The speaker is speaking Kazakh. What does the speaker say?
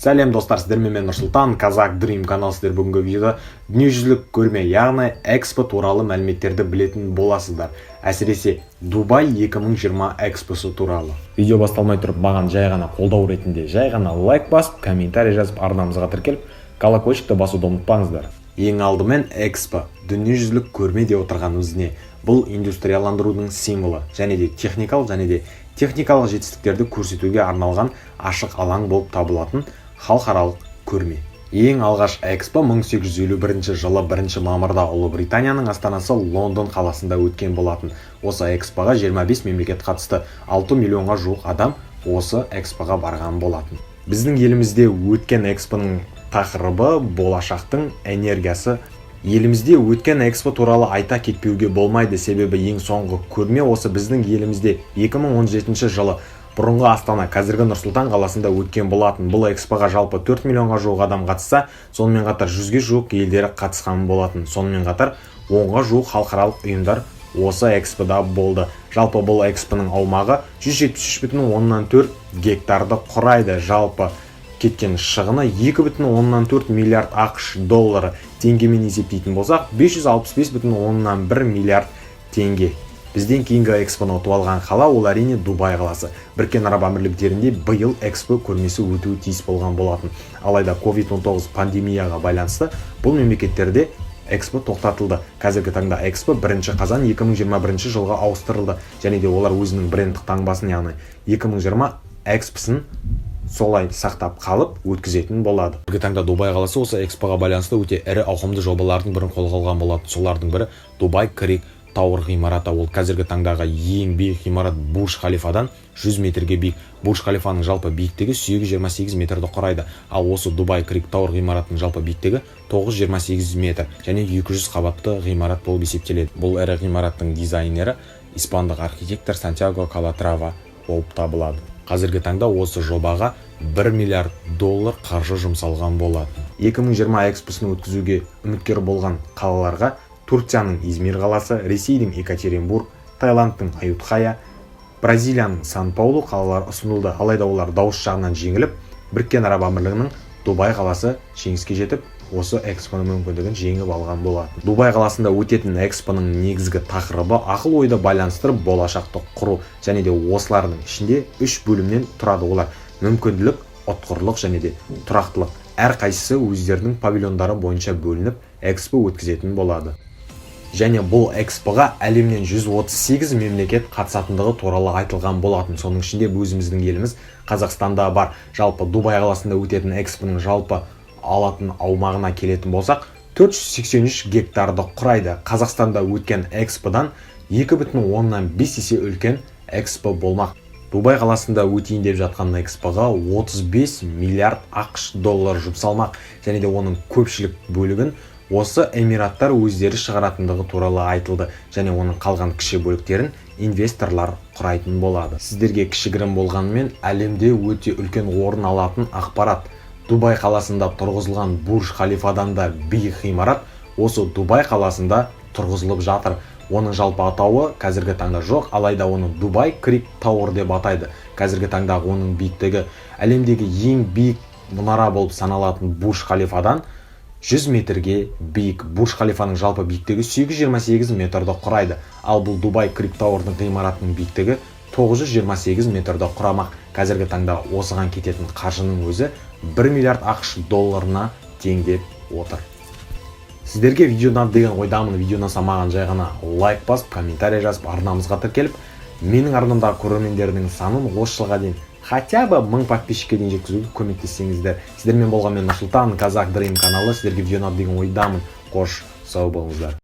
Сәлем достар, сіздермен мен Нұрсұлтан, Казак Dream каналы. Сіздер бүгінгі видеода дүниежүзілік көрме, яғни экспо туралы мәліметтерді білетін боласыздар. Әсіресе Дубай 2020 экспосы туралы. Видео басталмай тұрып, маған жай ғана қолдау ретінде жай ғана лайк басып, комментарий жазып, арнамызға тіркеліп, колокольчикті басуды ұмытпаңыздар. Ең алдымен экспо, дүниежүзілік көрме деп отырған өзіне. Бұл индустрияландырудың символы, және де техникалық жетістіктерді көрсетуге арналған ашық алаң болып табылатын халықаралық көрме. Ең алғаш экспо 1851 жылы 1 мамырда Ұлыбританияның астанасы Лондон қаласында өткен болатын. Осы экспоға 25 мемлекет қатысты, 6 миллионға жуық адам осы экспоға барған болатын. Біздің елімізде өткен экспоның тақырыбы болашақтың энергиясы. Елімізде өткен экспо туралы айта кетпеуге болмайды, себебі ең соңғы көрме осы біздің елімізде 2017 жылы бұрынғы Астана, қазіргі Нұрсұлтан қаласында өткен болатын. Бұл экспоға жалпы 4 миллионға жуық адам қатысса, сонымен қатар 100-ге жуық елдері қатысқан болатын. Сонымен қатар 10-ға жуық халықаралық ұйымдар осы экспода болды. Жалпы бұл экспоның аумағы 173,4 гектарды құрайды. Жалпы кеткен шығыны 2,4 миллиард ақш доллары. Теңгемен есептейтін болсақ, 565,1 миллиард теңге. Бізден кейінгі экспоны ұтып алған қала ол әрине Дубай қаласы. Біріккен Араб Әмірліктерінде биыл экспо көрмесі өтуі тиіс болған болатын. Алайда COVID-19 пандемияға байланысты бұл мемлекеттерде экспо тоқтатылды. Қазіргі таңда экспо 1 қазан 2021 жылға ауыстырылды, және де олар өзінің брендтік таңбасын, яғни 2020 экспосын солай сақтап қалып өткізетін болады. Қазіргі таңда Дубай қаласы осы экспоға байланысты өте ірі ауқымды жобалардың бірін қолға алған болатын. Солардың бірі Дубай Крик Тауэр ғимараты. Ол қазіргі таңдағы ең биік ғимарат Бурж Халифадан 100 метрге биік. Бурж Халифаның жалпы биіктігі 828 метрді құрайды. Ал осы Дубай Крик Тауэр ғимаратының жалпы биіктігі 928 метр және 200 қабатты ғимарат болып есептеледі. Бұл ірі ғимараттың дизайнері испандық архитектор Сантьяго Калатрава болып табылады. Қазіргі таңда осы жобаға 1 миллиард доллар қаржы жұмсалған болатын. 2020 экспосын өткізуге үміткер болған қалаларға Турцияның Измир қаласы, Ресейдің Екатеринбург, Таиландтың Аютхая, Бразилияның Сан-Паулу қалалары ұсынылды. Алайда олар дауыс жағынан жеңіліп, Біріккен Араб Әмірлігінің Дубай қаласы жеңіске жетіп, осы экспоның мүмкіндігін жеңіп алған болатын. Дубай қаласында өтетін экспоның негізгі тақырыбы ақыл ойды байланыстырып болашақты құру, және де осылардың ішінде 3 бөлімнен тұрады. Олар мүмкінділік, ұтқырлық және де тұрақтылық. Әрқайсысы өздерінің павильондары бойынша бөлініп, экспо өткізетін болады. Және бұл экспоға әлемнен 138 мемлекет қатысатындығы туралы айтылған болатын. Соның ішінде өзіміздің еліміз Қазақстанда бар. Жалпы Дубай қаласында өтетін экспоның жалпы алатын аумағына келетін болсақ, 483 гектарды құрайды. Қазақстанда өткен эксподан 2,5 есе үлкен экспо болмақ. Дубай қаласында өтейін деп жатқан экспоға 35 миллиард ақш доллар жұмсалмақ, және де оның көпшілік бөлігін осы Эмираттар өздері шығаратындығы туралы айтылды, және оның қалған кіші бөліктерін инвесторлар құрайтын болады. Сіздерге кішігірім болғанымен әлемде өте үлкен орын алатын ақпарат. Дубай қаласында тұрғызылған Бурж Халифадан да биік ғимарат осы Дубай қаласында тұрғызылып жатыр. Оның жалпы атауы қазіргі таңда жоқ, алайда оны Дубай Крик Тауэр деп атайды. Қазіргі таңдағы оның биіктігі әлемдегі ең биік мұнара болып саналатын Бурж Халифадан 100 метрге биік. Бурж Халифаның жалпы биіктігі 828 метрді құрайды. Ал бұл Дубай Крик Тауэрдің ғимаратының биіктігі 928 метрді құрамақ. Қазіргі таңда осыған кететін қаржының өзі 1 миллиард ақш долларына тең деп отыр. Сіздерге видеодан деген ойдамын. Видеодан маған жай ғана лайк басып, комментарий жазып, арнамызға тіркеліп, менің арнамдағы көрермендердің санын осы жылға дейін хотя бы 1000 подписчикке дейін жеткізуге көмектессеңіздер. Сіздермен болған мен Нұрсұлтан, Казак Dream каналы. Сіздерге видеодан деген ойдамын. Қош сау болыңыздар.